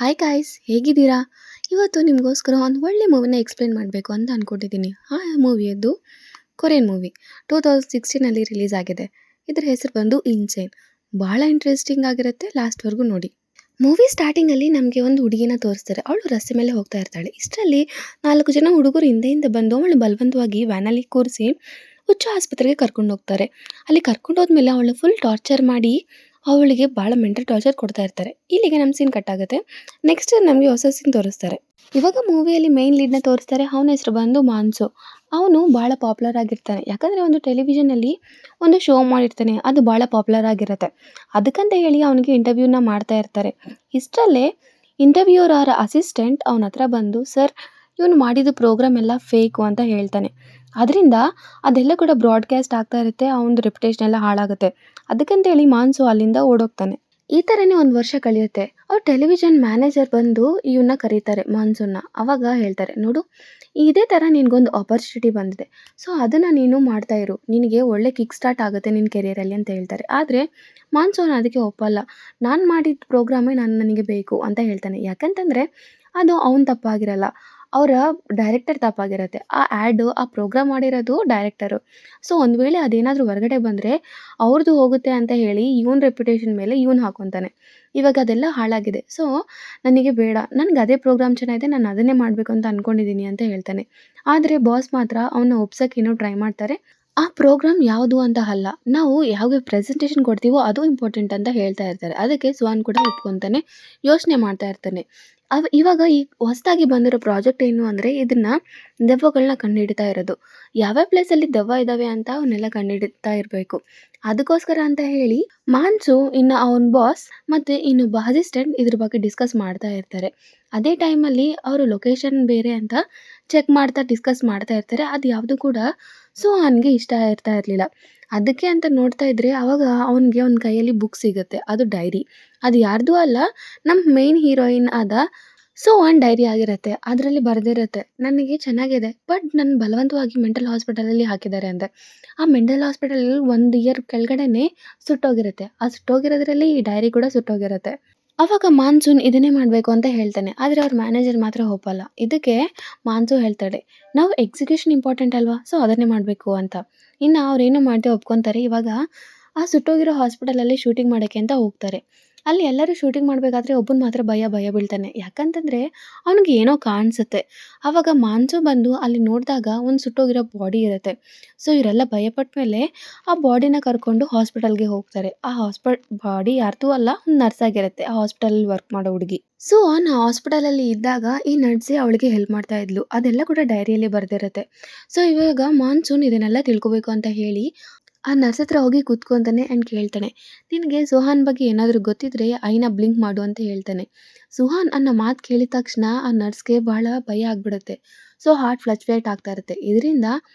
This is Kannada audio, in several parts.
ಹಾಯ್ ಗಾಯ್ಸ್ ಹೇಗಿದ್ದೀರಾ? ಇವತ್ತು ನಿಮಗೋಸ್ಕರ ಒಂದು ಒಳ್ಳೆ ಮೂವಿನ ಎಕ್ಸ್‌ಪ್ಲೇನ್ ಮಾಡಬೇಕು ಅಂತ ಅನ್ಕೊಂಡಿದ್ದೀನಿ. ಆ ಮೂವಿಯದ್ದು ಕೊರಿಯನ್ ಮೂವಿ 2016ನಲ್ಲಿ ರಿಲೀಸ್ ಆಗಿದೆ. ಇದರ ಹೆಸರು ಬಂದು ಇನ್ಸೇನ್. ಬಹಳ ಇಂಟ್ರೆಸ್ಟಿಂಗ್ ಆಗಿರುತ್ತೆ, ಲಾಸ್ಟ್‌ವರೆಗೂ ನೋಡಿ. ಮೂವಿ ಸ್ಟಾರ್ಟಿಂಗಲ್ಲಿ ನಮಗೆ ಒಂದು ಹುಡುಗಿನ ತೋರಿಸ್ತಾರೆ. ಅವಳು ರಸ್ತೆ ಮೇಲೆ ಹೋಗ್ತಾ ಇರ್ತಾಳೆ. ಇಷ್ಟರಲ್ಲಿ 4 ಜನ ಹುಡುಗರು ಹಿಂದೆಯಿಂದ ಬಂದು ಅವಳನ್ನ ಬಲವಂತವಾಗಿ ವ್ಯಾನಲ್ಲಿ ಕೂರಿಸಿ ಹುಚ್ಚು ಆಸ್ಪತ್ರೆಗೆ ಕರ್ಕೊಂಡು ಹೋಗ್ತಾರೆ. ಅಲ್ಲಿ ಕರ್ಕೊಂಡು ಹೋದ್ಮೇಲೆ ಅವಳನ್ನ ಫುಲ್ ಟಾರ್ಚರ್ ಮಾಡಿ ಅವಳಿಗೆ ಭಾಳ ಮೆಂಟಲ್ ಟಾರ್ಚರ್ ಕೊಡ್ತಾ ಇರ್ತಾರೆ. ಇಲ್ಲಿಗೆ ನಮ್ಮ ಸೀನ್ ಕಟ್ ಆಗುತ್ತೆ. ನೆಕ್ಸ್ಟ್ ನಮಗೆ ಹೊಸ ಸೀನ್ ತೋರಿಸ್ತಾರೆ. ಇವಾಗ ಮೂವಿಯಲ್ಲಿ ಮೇನ್ ಲೀಡ್ನ ತೋರಿಸ್ತಾರೆ. ಅವನ ಹೆಸರು ಬಂದು ಮಾನ್ಸು. ಅವನು ಭಾಳ ಪಾಪ್ಯುಲರ್ ಆಗಿರ್ತಾನೆ. ಯಾಕಂದರೆ ಒಂದು ಟೆಲಿವಿಷನಲ್ಲಿ ಒಂದು ಶೋ ಮಾಡಿರ್ತಾನೆ, ಅದು ಭಾಳ ಪಾಪ್ಯುಲರ್ ಆಗಿರುತ್ತೆ. ಅದಕ್ಕಂತ ಹೇಳಿ ಅವನಿಗೆ ಇಂಟರ್ವ್ಯೂನ ಮಾಡ್ತಾ ಇರ್ತಾರೆ. ಇಷ್ಟರಲ್ಲೇ ಇಂಟರ್ವ್ಯೂರ್ ಅವರ ಅಸಿಸ್ಟೆಂಟ್ ಅವನ ಹತ್ರ ಬಂದು, ಸರ್ ಇವನು ಮಾಡಿದ ಪ್ರೋಗ್ರಾಮ್ ಎಲ್ಲ ಫೇಕು ಅಂತ ಹೇಳ್ತಾನೆ. ಅದರಿಂದ ಅದೆಲ್ಲ ಕೂಡ ಬ್ರಾಡ್ಕಾಸ್ಟ್ ಆಗ್ತಾ ಇರುತ್ತೆ. ಅವನದು ರೆಪ್ಯುಟೇಷನ್ ಎಲ್ಲ ಹಾಳಾಗುತ್ತೆ. ಅದಕ್ಕಂತೇಳಿ ಮಾನ್ಸು ಅಲ್ಲಿಂದ ಓಡೋಗ್ತಾನೆ. ಈ ಥರನೇ ಒಂದು ವರ್ಷ ಕಳೆಯುತ್ತೆ. ಅವ್ರು ಟೆಲಿವಿಷನ್ ಮ್ಯಾನೇಜರ್ ಬಂದು ಇವನ್ನ ಕರೀತಾರೆ ಮಾನ್ಸೂನ್ನ. ಅವಾಗ ಹೇಳ್ತಾರೆ, ನೋಡು ಇದೇ ಥರ ನಿನಗೊಂದು ಆಪರ್ಚುನಿಟಿ ಬಂದಿದೆ. ಸೊ ಅದನ್ನು ನೀನು ಮಾಡ್ತಾ ಇರು, ನಿನಗೆ ಒಳ್ಳೆ ಕಿಕ್ ಸ್ಟಾರ್ಟ್ ಆಗುತ್ತೆ ನಿನ್ನ ಕೆರಿಯರಲ್ಲಿ ಅಂತ ಹೇಳ್ತಾರೆ. ಆದರೆ ಮಾನ್ಸೂನ್ ಅದಕ್ಕೆ ಒಪ್ಪಲ್ಲ. ನಾನು ಮಾಡಿದ ಪ್ರೋಗ್ರಾಮೇ ನನಗೆ ಬೇಕು ಅಂತ ಹೇಳ್ತಾನೆ. ಯಾಕಂತಂದರೆ ಅದು ಅವನ ತಪ್ಪಾಗಿರಲ್ಲ, ಅವರ ಡೈರೆಕ್ಟರ್ ತಪ್ಪಾಗಿರುತ್ತೆ. ಆ ಪ್ರೋಗ್ರಾಮ್ ಮಾಡಿರೋದು ಡೈರೆಕ್ಟರು. ಸೊ ಒಂದು ವೇಳೆ ಅದೇನಾದರೂ ಹೊರಗಡೆ ಬಂದರೆ ಅವ್ರದ್ದು ಹೋಗುತ್ತೆ ಅಂತ ಹೇಳಿ ಇವನ ರೆಪ್ಯುಟೇಷನ್ ಮೇಲೆ ಇವನು ಹಾಕ್ಕೊತಾನೆ. ಇವಾಗ ಅದೆಲ್ಲ ಹಾಳಾಗಿದೆ. ಸೊ ನನಗೆ ಬೇಡ, ನನಗೆ ಅದೇ ಪ್ರೋಗ್ರಾಮ್ ಚೆನ್ನಾಗಿದೆ, ನಾನು ಅದನ್ನೇ ಮಾಡಬೇಕು ಅಂತ ಅಂದ್ಕೊಂಡಿದ್ದೀನಿ ಅಂತ ಹೇಳ್ತಾನೆ. ಆದರೆ ಬಾಸ್ ಮಾತ್ರ ಅವನ್ನ ಒಪ್ಸೋಕ್ಕೇನೋ ಟ್ರೈ ಮಾಡ್ತಾರೆ. ಆ ಪ್ರೋಗ್ರಾಮ್ ಯಾವುದು ಅಂತ ಅಲ್ಲ, ನಾವು ಯಾವ ಪ್ರೆಸೆಂಟೇಷನ್ ಕೊಡ್ತೀವೋ ಅದು ಇಂಪಾರ್ಟೆಂಟ್ ಅಂತ ಹೇಳ್ತಾ ಇರ್ತಾರೆ. ಅದಕ್ಕೆ ಸ್ವಾನ್ ಕೂಡ ಒಪ್ಕೊತಾನೆ, ಯೋಚನೆ ಮಾಡ್ತಾ ಇರ್ತಾನೆ. ಇವಾಗ ಈ ಹೊಸದಾಗಿ ಬಂದಿರೋ ಪ್ರಾಜೆಕ್ಟ್ ಏನು ಅಂದರೆ, ಇದನ್ನು ದೆವ್ವಗಳನ್ನ ಕಂಡುಹಿಡಿತಾ ಇರೋದು. ಯಾವ್ಯಾವ ಪ್ಲೇಸಲ್ಲಿ ದೆವ್ವ ಇದ್ದಾವೆ ಅಂತ ಅವನ್ನೆಲ್ಲ ಕಂಡುಹಿಡಿತಾ ಇರಬೇಕು. ಅದಕ್ಕೋಸ್ಕರ ಅಂತ ಹೇಳಿ ಮಾನ್ಸು ಇನ್ನು ಅವನ ಬಾಸ್ ಮತ್ತು ಇನ್ನೊಬ್ಬ ಅಸಿಸ್ಟೆಂಟ್ ಇದ್ರ ಬಗ್ಗೆ ಡಿಸ್ಕಸ್ ಮಾಡ್ತಾ ಇರ್ತಾರೆ. ಅದೇ ಟೈಮಲ್ಲಿ ಅವರು ಲೊಕೇಶನ್ ಬೇರೆ ಅಂತ ಚೆಕ್ ಮಾಡ್ತಾ ಡಿಸ್ಕಸ್ ಮಾಡ್ತಾ ಇರ್ತಾರೆ. ಅದು ಯಾವುದು ಕೂಡ ಸುಹಾನ್ಗೆ ಇಷ್ಟ ಇರ್ತಾ ಇರಲಿಲ್ಲ. ಅದಕ್ಕೆ ಅಂತ ನೋಡ್ತಾ ಇದ್ರೆ ಆವಾಗ ಅವನಿಗೆ ಒಂದು ಕೈಯಲ್ಲಿ ಬುಕ್ ಸಿಗುತ್ತೆ. ಅದು ಡೈರಿ. ಅದು ಯಾರ್ದೂ ಅಲ್ಲ, ನಮ್ಮ ಮೇನ್ ಹೀರೋಯಿನ್ ಆದ ಸುಹಾನ್ ಡೈರಿ ಆಗಿರುತ್ತೆ. ಅದರಲ್ಲಿ ಬರೆದಿರುತ್ತೆ, ನನಗೆ ಚೆನ್ನಾಗಿದೆ ಬಟ್ ನನ್ನ ಬಲವಂತವಾಗಿ ಮೆಂಟಲ್ ಹಾಸ್ಪಿಟಲಲ್ಲಿ ಹಾಕಿದ್ದಾರೆ ಅಂದೆ. ಆ ಮೆಂಟಲ್ ಹಾಸ್ಪಿಟಲ್ 1 ಇಯರ್ ಕೆಳಗಡೆನೇ ಸುಟ್ಟೋಗಿರುತ್ತೆ. ಆ ಸುಟ್ಟೋಗಿರೋದ್ರಲ್ಲಿ ಈ ಡೈರಿ ಕೂಡ ಸುಟ್ಟೋಗಿರುತ್ತೆ. ಆವಾಗ ಮಾನ್ಸೂನ್ ಇದನ್ನೇ ಮಾಡಬೇಕು ಅಂತ ಹೇಳ್ತಾನೆ. ಆದರೆ ಅವ್ರ ಮ್ಯಾನೇಜರ್ ಮಾತ್ರ ಒಪ್ಪಲ್ಲ. ಇದಕ್ಕೆ ಮಾನ್ಸು ಹೇಳ್ತಾಳೆ, ನಾವು ಎಕ್ಸಿಕ್ಯೂಷನ್ ಇಂಪಾರ್ಟೆಂಟ್ ಅಲ್ವಾ, ಸೊ ಅದನ್ನೇ ಮಾಡಬೇಕು ಅಂತ. ಇನ್ನು ಅವ್ರೇನು ಮಾಡದೆ ಒಪ್ಕೊತಾರೆ. ಇವಾಗ ಆ ಸುಟ್ಟೋಗಿರೋ ಹಾಸ್ಪಿಟಲಲ್ಲಿ ಶೂಟಿಂಗ್ ಮಾಡೋಕ್ಕೆ ಅಂತ ಹೋಗ್ತಾರೆ. ಅಲ್ಲಿ ಎಲ್ಲರೂ ಶೂಟಿಂಗ್ ಮಾಡಬೇಕಾದ್ರೆ ಒಬ್ಬನು ಮಾತ್ರ ಭಯ ಬೀಳ್ತಾನೆ. ಯಾಕಂತಂದರೆ ಅವನಿಗೆ ಏನೋ ಕಾಣಿಸುತ್ತೆ. ಆವಾಗ ಮಾನ್ಸು ಬಂದು ಅಲ್ಲಿ ನೋಡಿದಾಗ ಒಂದು ಸುಟ್ಟೋಗಿರೋ ಬಾಡಿ ಇರುತ್ತೆ. ಸೊ ಇವರೆಲ್ಲ ಭಯಪಟ್ಟ ಮೇಲೆ ಆ ಬಾಡಿನ ಕರ್ಕೊಂಡು ಹಾಸ್ಪಿಟಲ್ಗೆ ಹೋಗ್ತಾರೆ. ಆ ಬಾಡಿ ಯಾರ್ದೂ ಅಲ್ಲ, ಒಂದು ನರ್ಸ್ ಆಗಿರುತ್ತೆ, ಆ ಹಾಸ್ಪಿಟಲಲ್ಲಿ ವರ್ಕ್ ಮಾಡೋ ಹುಡುಗಿ. ಸೊ ಆ ಹಾಸ್ಪಿಟಲಲ್ಲಿ ಇದ್ದಾಗ ಈ ನರ್ಸೇ ಅವಳಿಗೆ ಹೆಲ್ಪ್ ಮಾಡ್ತಾ ಇದ್ಲು. ಅದೆಲ್ಲ ಕೂಡ ಡೈರಿಯಲ್ಲಿ ಬರೆದಿರುತ್ತೆ. ಸೊ ಇವಾಗ ಮಾನ್ಸೂನ್ ಇದನ್ನೆಲ್ಲ ತಿಳ್ಕೊಬೇಕು ಅಂತ ಹೇಳಿ ಆ ನರ್ಸ್ ಹತ್ರ ಹೋಗಿ ಕೂತ್ಕೊತಾನೆ ಆ್ಯಂಡ್ ಕೇಳ್ತಾನೆ, ನಿನಗೆ ಸುಹಾನ್ ಬಗ್ಗೆ ಏನಾದರೂ ಗೊತ್ತಿದ್ರೆ ಐನ ಬ್ಲಿಂಕ್ ಮಾಡು ಅಂತ ಹೇಳ್ತಾನೆ. ಸುಹಾನ್ ಅನ್ನೋ ಮಾತು ಕೇಳಿದ ತಕ್ಷಣ ಆ ನರ್ಸ್ಗೆ ಬಹಳ ಭಯ ಆಗಿಬಿಡುತ್ತೆ. ಸೊ ಹಾರ್ಟ್ ಫ್ಲಕ್ಚುಯೇಟ್ ಆಗ್ತಾ ಇರುತ್ತೆ. ಇದರಿಂದ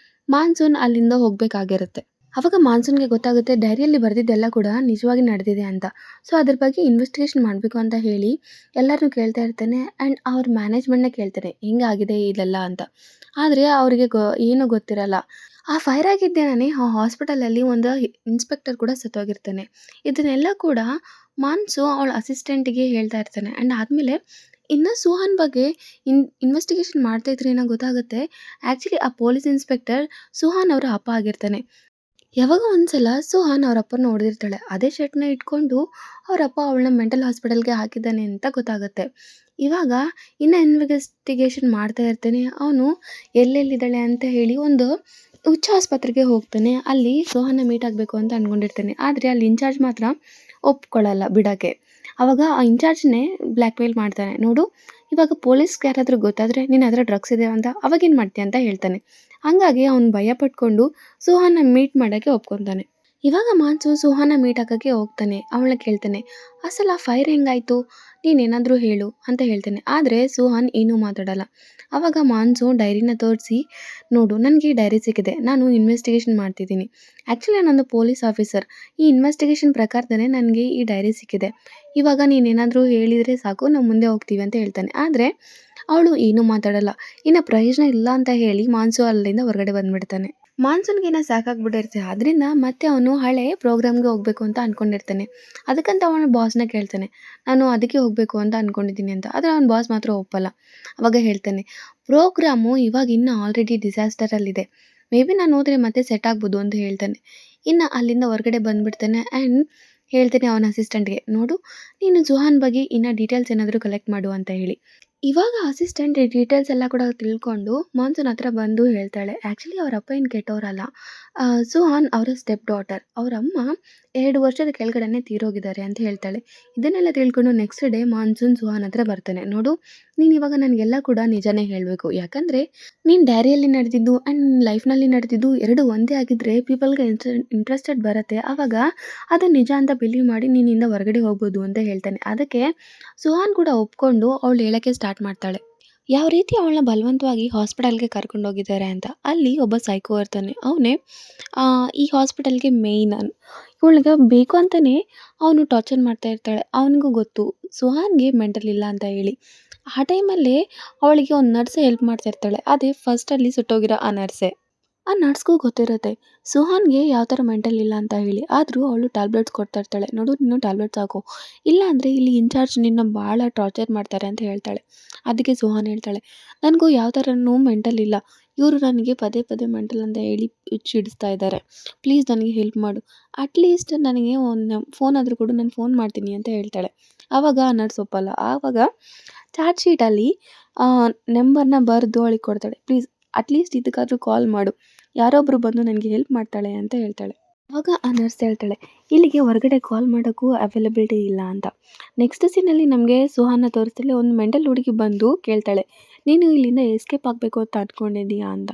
ಮಾನ್ಸೂನ್ ಅಲ್ಲಿಂದ ಹೋಗಬೇಕಾಗಿರುತ್ತೆ. ಆವಾಗ ಮಾನ್ಸೂನ್ಗೆ ಗೊತ್ತಾಗುತ್ತೆ ಡೈರಿಯಲ್ಲಿ ಬರೆದಿದ್ದೆಲ್ಲ ಕೂಡ ನಿಜವಾಗಿ ನಡೆದಿದೆ ಅಂತ. ಸೊ ಅದ್ರ ಬಗ್ಗೆ ಇನ್ವೆಸ್ಟಿಗೇಷನ್ ಮಾಡಬೇಕು ಅಂತ ಹೇಳಿ ಎಲ್ಲರನ್ನೂ ಕೇಳ್ತಾ ಇರ್ತಾನೆ ಆ್ಯಂಡ್ ಅವ್ರ ಮ್ಯಾನೇಜ್ಮೆಂಟ್ನೇ ಕೇಳ್ತಾನೆ, ಹೆಂಗಾಗಿದೆ ಇದೆಲ್ಲ ಅಂತ. ಆದರೆ ಅವರಿಗೆ ಏನೂ ಗೊತ್ತಿರಲ್ಲ. ಆ ಫೈರ್ ಆಗಿದ್ದೇನೆ ಆ ಹಾಸ್ಪಿಟಲಲ್ಲಿ ಒಂದು ಇನ್ಸ್ಪೆಕ್ಟರ್ ಕೂಡ ಸತ್ತೋಗಿರ್ತಾನೆ. ಇದನ್ನೆಲ್ಲ ಕೂಡ ಮಾನ್ಸು ಅವಳ ಅಸಿಸ್ಟೆಂಟಿಗೆ ಹೇಳ್ತಾ ಇರ್ತಾನೆ. ಆ್ಯಂಡ್ ಆದಮೇಲೆ ಇನ್ನು ಸುಹಾನ್ ಬಗ್ಗೆ ಇನ್ವೆಸ್ಟಿಗೇಷನ್ ಮಾಡ್ತಾ ಇದ್ರೆ ಏನೋ ಗೊತ್ತಾಗುತ್ತೆ, ಆ್ಯಕ್ಚುಲಿ ಆ ಪೊಲೀಸ್ ಇನ್ಸ್ಪೆಕ್ಟರ್ ಸುಹಾನ್ ಅವರ ಅಪ್ಪ ಆಗಿರ್ತಾನೆ. ಯಾವಾಗ ಒಂದ್ಸಲ ಸುಹಾನ್ ಅವ್ರ ಅಪ್ಪನ ಹೊಡೆದಿರ್ತಾಳೆ. ಅದೇ ಶರ್ಟ್ನ ಇಟ್ಕೊಂಡು ಅವ್ರ ಅಪ್ಪ ಅವಳನ್ನ ಮೆಂಟಲ್ ಹಾಸ್ಪಿಟಲ್ಗೆ ಹಾಕಿದ್ದಾನೆ ಅಂತ ಗೊತ್ತಾಗುತ್ತೆ. ಇವಾಗ ಇನ್ನು ಇನ್ವೆಸ್ಟಿಗೇಷನ್ ಮಾಡ್ತಾ ಇರ್ತಾನೆ. ಅವನು ಎಲ್ಲೆಲ್ಲಿದ್ದಾಳೆ ಅಂತ ಹೇಳಿ ಒಂದು ಹುಚ್ಚ ಆಸ್ಪತ್ರೆಗೆ ಹೋಗ್ತಾನೆ. ಅಲ್ಲಿ ಸುಹಾನ ಮೀಟ್ ಆಗಬೇಕು ಅಂತ ಅಂದ್ಕೊಂಡಿರ್ತಾನೆ. ಆದರೆ ಅಲ್ಲಿ ಇನ್ಚಾರ್ಜ್ ಮಾತ್ರ ಒಪ್ಕೊಳ್ಳಲ್ಲ ಬಿಡೋಕ್ಕೆ. ಆವಾಗ ಆ ಇನ್ಚಾರ್ಜ್ನೇ ಬ್ಲ್ಯಾಕ್ ಮೇಲ್ ಮಾಡ್ತಾನೆ. ನೋಡು, ಇವಾಗ ಪೊಲೀಸ್ಗೆ ಯಾರಾದರೂ ಗೊತ್ತಾದರೆ ನಿನ್ನ ಹತ್ರ ಡ್ರಗ್ಸ್ ಇದೆ ಅಂತ ಅವಾಗೇನು ಮಾಡ್ತೀಯ ಅಂತ ಹೇಳ್ತಾನೆ. ಹಂಗಾಗಿ ಅವ್ನು ಭಯ ಪಟ್ಕೊಂಡು ಸುಹಾನ ಮೀಟ್ ಮಾಡೋಕ್ಕೆ ಒಪ್ಕೊತಾನೆ. ಇವಾಗ ಮಾನ್ಸು ಸುಹಾನ ಮೀಟ್ ಆಗೋಕ್ಕೆ ಹೋಗ್ತಾನೆ. ಅವಳನ್ನ ಕೇಳ್ತಾನೆ, ಅಸಲ ಫೈರ್ ಹೆಂಗಾಯಿತು, ನೀನೇನಾದರೂ ಹೇಳು ಅಂತ ಹೇಳ್ತಾನೆ. ಆದರೆ ಸುಹಾನ್ ಏನೂ ಮಾತಾಡಲ್ಲ. ಆವಾಗ ಮಾನ್ಸು ಡೈರಿನ ತೋರಿಸಿ, ನೋಡು ನನಗೆ ಈ ಡೈರಿ ಸಿಕ್ಕಿದೆ, ನಾನು ಇನ್ವೆಸ್ಟಿಗೇಷನ್ ಮಾಡ್ತಿದ್ದೀನಿ. ಆ್ಯಕ್ಚುಲಿ ನಾನೊಂದು ಪೊಲೀಸ್ ಆಫೀಸರ್. ಈ ಇನ್ವೆಸ್ಟಿಗೇಷನ್ ಪ್ರಕಾರದಲ್ಲೇ ನನಗೆ ಈ ಡೈರಿ ಸಿಕ್ಕಿದೆ. ಇವಾಗ ನೀನೇನಾದರೂ ಹೇಳಿದರೆ ಸಾಕು, ನಾವು ಮುಂದೆ ಹೋಗ್ತೀವಿ ಅಂತ ಹೇಳ್ತಾನೆ. ಆದರೆ ಅವಳು ಏನೂ ಮಾತಾಡಲ್ಲ. ಇನ್ನು ಪ್ರಯೋಜನ ಇಲ್ಲ ಅಂತ ಹೇಳಿ ಮಾನ್ಸು ಅಲ್ಲಿಂದ ಹೊರಗಡೆ ಬಂದುಬಿಡ್ತಾನೆ. ಮಾನ್ಸೂನ್‌ಗಿನ್ನ ಸಾಕಾಗ್ಬಿಟ್ಟಿರುತ್ತೆ. ಆದ್ರಿಂದ ಮತ್ತೆ ಅವನು ಹಳೆ ಪ್ರೋಗ್ರಾಮ್‌ಗೆ ಹೋಗ್ಬೇಕು ಅಂತ ಅನ್ಕೊಂಡಿರ್ತಾನೆ. ಅದಕ್ಕಂತ ಅವನ ಬಾಸ್‌ನ ಕೇಳ್ತಾನೆ. ನಾನು ಅದಕ್ಕೆ ಹೋಗ್ಬೇಕು ಅಂತ ಅನ್ಕೊಂಡಿದ್ದೀನಿ ಅಂತ. ಆದ್ರೆ ಅವನ ಬಾಸ್ ಮಾತ್ರ ಒಪ್ಪಲ್ಲ. ಅವಾಗ ಹೇಳ್ತಾನೆ, "ಪ್ರೋಗ್ರಾಮು ಇವಾಗ ಇನ್ನು ಆಲ್ರೆಡಿ ಡಿಸಾಸ್ಟರಲ್ಲಿದೆ. ಮೇ ಬಿ ನಾನು ಹೋದ್ರೆ ಮತ್ತೆ ಸೆಟ್ ಆಗ್ಬೋದು" ಅಂತ ಹೇಳ್ತಾನೆ. ಇನ್ನು ಅಲ್ಲಿಂದ ಹೊರಗಡೆ ಬಂದ್ಬಿಡ್ತಾನೆ ಆ್ಯಂಡ್ ಹೇಳ್ತಾನೆ ಅವನ ಅಸಿಸ್ಟೆಂಟ್‌ಗೆ, "ನೋಡು, ನೀನು ಜುಹಾನ್ ಬಗ್ಗೆ ಇನ್ನ ಡೀಟೇಲ್ಸ್ ಏನಾದರೂ ಕಲೆಕ್ಟ್ ಮಾಡು" ಅಂತ ಹೇಳಿ. ಇವಾಗ ಅಸಿಸ್ಟೆಂಟ್ ಡೀಟೇಲ್ಸ್ ಎಲ್ಲ ಕೂಡ ತಿಳ್ಕೊಂಡು ಮಾನ್ಸೂನ್ ಹತ್ರ ಬಂದು ಹೇಳ್ತಾಳೆ. ಆ್ಯಕ್ಚುಲಿ ಅವ್ರ ಅಪ್ಪ ಏನು ಕೆಟ್ಟವರಲ್ಲ. ಸುಹಾನ್ ಅವರ ಸ್ಟೆಪ್ ಡಾಟರ್. ಅವರಮ್ಮ 2 ವರ್ಷದ ಕೆಳಗಡೆನೇ ತೀರೋಗಿದ್ದಾರೆ ಅಂತ ಹೇಳ್ತಾಳೆ. ಇದನ್ನೆಲ್ಲ ತಿಳ್ಕೊಂಡು ನೆಕ್ಸ್ಟ್ ಡೇ ಮಾನ್ಸೂನ್ ಸುಹಾನ್ ಹತ್ರ ಬರ್ತಾನೆ. ನೋಡು, ನೀನು ಇವಾಗ ನನಗೆಲ್ಲ ಕೂಡ ನಿಜಾನೇ ಹೇಳಬೇಕು. ಯಾಕಂದರೆ ನೀನು ಡೈರಿಯಲ್ಲಿ ನಡೆದಿದ್ದು ಆ್ಯಂಡ್ ಲೈಫ್‌ನಲ್ಲಿ ನಡೆದಿದ್ದು 2 ಒಂದೇ ಆಗಿದ್ದರೆ ಪೀಪಲ್‌ಗೆ ಇಂಟ್ರೆಸ್ಟೆಡ್ ಬರುತ್ತೆ. ಆವಾಗ ಅದು ನಿಜ ಅಂತ ಬಿಲೀವ್ ಮಾಡಿ ನೀನಿಂದ ಹೊರಗಡೆ ಹೋಗ್ಬೋದು ಅಂತ ಹೇಳ್ತಾನೆ. ಅದಕ್ಕೆ ಸುಹಾನ್ ಕೂಡ ಒಪ್ಕೊಂಡು ಅವಳು ಹೇಳಕ್ಕೆ ಸ್ಟಾರ್ಟ್ ಮಾಡ್ತಾಳೆ. ಯಾವ ರೀತಿ ಅವಳನ್ನ ಬಲವಂತವಾಗಿ ಹಾಸ್ಪಿಟಲ್‌ಗೆ ಕರ್ಕೊಂಡೋಗಿದ್ದಾರೆ ಅಂತ. ಅಲ್ಲಿ ಒಬ್ಬ ಸೈಕೋ ಇರ್ತಾನೆ. ಅವನೇ ಈ ಹಾಸ್ಪಿಟಲ್‌ಗೆ ಮೇಯ್ನ್ ಇವಳಿಗೆ ಬೇಕು ಅಂತಾನೆ ಅವನು ಟಾರ್ಚರ್ ಮಾಡ್ತಾ ಇರ್ತಾಳೆ. ಅವನಿಗೂ ಗೊತ್ತು ಸುಹಾನ್‌ಗೆ ಮೆಂಟಲ್ ಇಲ್ಲ ಅಂತ ಹೇಳಿ. ಆ ಟೈಮಲ್ಲೇ ಅವಳಿಗೆ ಒಂದು ನರ್ಸ್ ಹೆಲ್ಪ್ ಮಾಡ್ತಾ ಇರ್ತಾಳೆ. ಅದೇ ಫಸ್ಟಲ್ಲಿ ಸುಟ್ಟೋಗಿರೋ ಆ ನರ್ಸೇ. ಆ ನರ್ಸ್‌ಗೂ ಗೊತ್ತಿರುತ್ತೆ ಸುಹಾನ್‌ಗೆ ಯಾವ ಥರ ಮೆಂಟಲ್ ಇಲ್ಲ ಅಂತ ಹೇಳಿ. ಆದರೂ ಅವಳು ಟ್ಯಾಬ್ಲೆಟ್ಸ್ ಕೊಡ್ತಾ ಇರ್ತಾಳೆ. "ನೋಡು, ನೀನು ಟ್ಯಾಬ್ಲೆಟ್ಸ್ ಹಾಕೋ. ಇಲ್ಲಾಂದರೆ ಇಲ್ಲಿ ಇನ್‌ಚಾರ್ಜ್ ನಿನ್ನ ಭಾಳ ಟಾರ್ಚರ್ ಮಾಡ್ತಾರೆ" ಅಂತ ಹೇಳ್ತಾಳೆ. ಅದಕ್ಕೆ ಸುಹಾನ್ ಹೇಳ್ತಾಳೆ, "ನನಗೂ ಯಾವ ಥರನೂ ಮೆಂಟಲ್ ಇಲ್ಲ. ಇವರು ನನಗೆ ಪದೇ ಪದೇ ಮೆಂಟಲ್ ಅಂತ ಹೇಳಿ ಚಿಡಿಸ್ತಾ ಇದ್ದಾರೆ. ಪ್ಲೀಸ್ ನನಗೆ ಹೆಲ್ಪ್ ಮಾಡು. ಅಟ್‌ಲೀಸ್ಟ್ ನನಗೆ ಒಂದು ಫೋನ್ ಆದರೂ ಕೊಡು, ನಾನು ಫೋನ್ ಮಾಡ್ತೀನಿ" ಅಂತ ಹೇಳ್ತಾಳೆ. ಆವಾಗ ಆ ನರ್ಸ್ ಒಪ್ಪಲ್ಲ. ಆವಾಗ ಚಾರ್ಟ್ ಶೀಟಲ್ಲಿ ನಂಬರ್‌ನ ಬರೆದು ಅವಳಿಗೆ ಕೊಡ್ತಾಳೆ. "ಪ್ಲೀಸ್ ಅಟ್‌ಲೀಸ್ಟ್ ಇದಕ್ಕಾದರೂ ಕಾಲ್ ಮಾಡು. ಯಾರೋ ಒಬ್ಬರು ಬಂದು ನನಗೆ ಹೆಲ್ಪ್ ಮಾಡ್ತಾಳೆ" ಅಂತ ಹೇಳ್ತಾಳೆ. ಆವಾಗ ಆ ನರ್ಸ್ ಹೇಳ್ತಾಳೆ, "ಇಲ್ಲಿಗೆ ಹೊರಗಡೆ ಕಾಲ್ ಮಾಡೋಕ್ಕೂ ಅವೈಲಬಿಲಿಟಿ ಇಲ್ಲ" ಅಂತ. ನೆಕ್ಸ್ಟ್ ಸೀನಲ್ಲಿ ನಮಗೆ ಸುಹಾನ ತೋರಿಸ್ತಾಳೆ. ಒಂದು ಮೆಂಟಲ್ ಹುಡುಗಿ ಬಂದು ಕೇಳ್ತಾಳೆ, "ನೀನು ಇಲ್ಲಿಂದ ಎಸ್ಕೇಪ್ ಆಗಬೇಕು ಅಂತ ಅಂದ್ಕೊಂಡಿದ್ದೀಯಾ" ಅಂತ.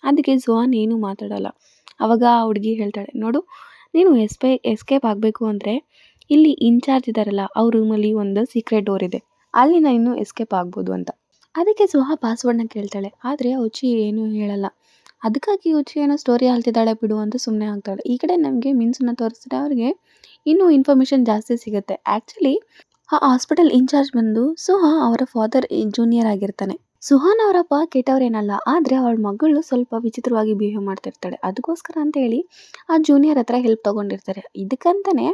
ಅದಕ್ಕೆ ಸುಹಾನ್ ಏನೂ ಮಾತಾಡಲ್ಲ. ಆವಾಗ ಆ ಹುಡುಗಿ ಹೇಳ್ತಾಳೆ, "ನೋಡು, ನೀನು ಎಸ್ಕೇಪ್ ಆಗಬೇಕು ಅಂದರೆ ಇಲ್ಲಿ ಇನ್‌ಚಾರ್ಜ್ ಇದ್ದಾರಲ್ಲ ಅವ್ರ ರೂಮಲ್ಲಿ ಒಂದು ಸೀಕ್ರೆಟ್ ಡೋರ್ ಇದೆ. ಅಲ್ಲಿಂದ ನೀನು ಎಸ್ಕೇಪ್ ಆಗ್ಬೋದು" ಅಂತ. ಅದಕ್ಕೆ ಸುಹಾ ಪಾಸ್ವರ್ಡ್‌ನ ಕೇಳ್ತಾಳೆ. ಆದರೆ ಆ ಹುಚ್ಚಿ ಏನೂ ಹೇಳಲ್ಲ. ಅದಕ್ಕಾಗಿ ಹುಚ್ಚಿ ಏನೋ ಸ್ಟೋರಿ ಹೇಳ್ತಿದ್ದಾಳೆ ಬಿಡು ಅಂತ ಸುಮ್ಮನೆ ಆಗ್ತಾಳೆ. ಈ ಕಡೆ ನಮಗೆ ಮಿನ್ಸನ್ನ ತೋರಿಸಿದ್ರೆ ಅವ್ರಿಗೆ ಇನ್ನೂ ಇನ್ಫಾರ್ಮೇಷನ್ ಜಾಸ್ತಿ ಸಿಗುತ್ತೆ. ಆ್ಯಕ್ಚುಲಿ ಆ ಹಾಸ್ಪಿಟಲ್ ಇನ್‌ಚಾರ್ಜ್ ಬಂದು ಸುಹಾ ಅವರ ಫಾದರ್ ಜೂನಿಯರ್ ಆಗಿರ್ತಾನೆ. ಸುಹಾನ್ ಅವರಪ್ಪ ಕೆಟ್ಟವರೇನಲ್ಲ. ಆದರೆ ಅವಳ ಮಗಳು ಸ್ವಲ್ಪ ವಿಚಿತ್ರವಾಗಿ ಬಿಹೇವ್ ಮಾಡ್ತಿರ್ತಾಳೆ. ಅದಕ್ಕೋಸ್ಕರ ಅಂತೇಳಿ ಆ ಜೂನಿಯರ್ ಹತ್ರ ಹೆಲ್ಪ್ ತೊಗೊಂಡಿರ್ತಾರೆ. ಇದಕ್ಕಂತಾನೆ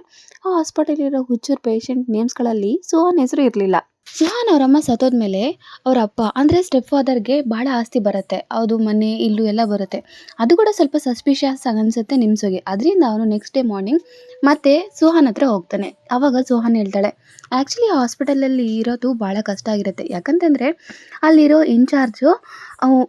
ಆ ಹಾಸ್ಪಿಟಲಿರೋ ಹುಚ್ಚರ ಪೇಷಂಟ್ ನೇಮ್ಸ್‌ಗಳಲ್ಲಿ ಸುಹಾನ್ ಹೆಸರು ಇರಲಿಲ್ಲ. ಸುಹಾನ್ ಅವರಮ್ಮ ಸತ್ತೋದ್ಮೇಲೆ ಅವರ ಅಪ್ಪ ಅಂದರೆ ಸ್ಟೆಪ್ ಫಾದರ್‌ಗೆ ಭಾಳ ಆಸ್ತಿ ಬರುತ್ತೆ. ಅದು ಮನೆ, ಇಲ್ಲು ಎಲ್ಲ ಬರುತ್ತೆ. ಅದು ಕೂಡ ಸ್ವಲ್ಪ ಸಸ್ಪಿಷಿಯಸ್ ಅನ್ಸುತ್ತೆ ನಿಮ್ಸುಗೆ. ಅದರಿಂದ ಅವನು ನೆಕ್ಸ್ಟ್ ಡೇ ಮಾರ್ನಿಂಗ್ ಮತ್ತೆ ಸುಹಾನ್ ಹತ್ರ ಹೋಗ್ತಾನೆ. ಆವಾಗ ಸುಹಾನ್ ಹೇಳ್ತಾಳೆ, "ಆ್ಯಕ್ಚುಲಿ ಆ ಹಾಸ್ಪಿಟಲಲ್ಲಿ ಇರೋದು ಭಾಳ ಕಷ್ಟ ಆಗಿರುತ್ತೆ. ಯಾಕಂತಂದರೆ ಅಲ್ಲಿರೋ ಇನ್‌ಚಾರ್ಜು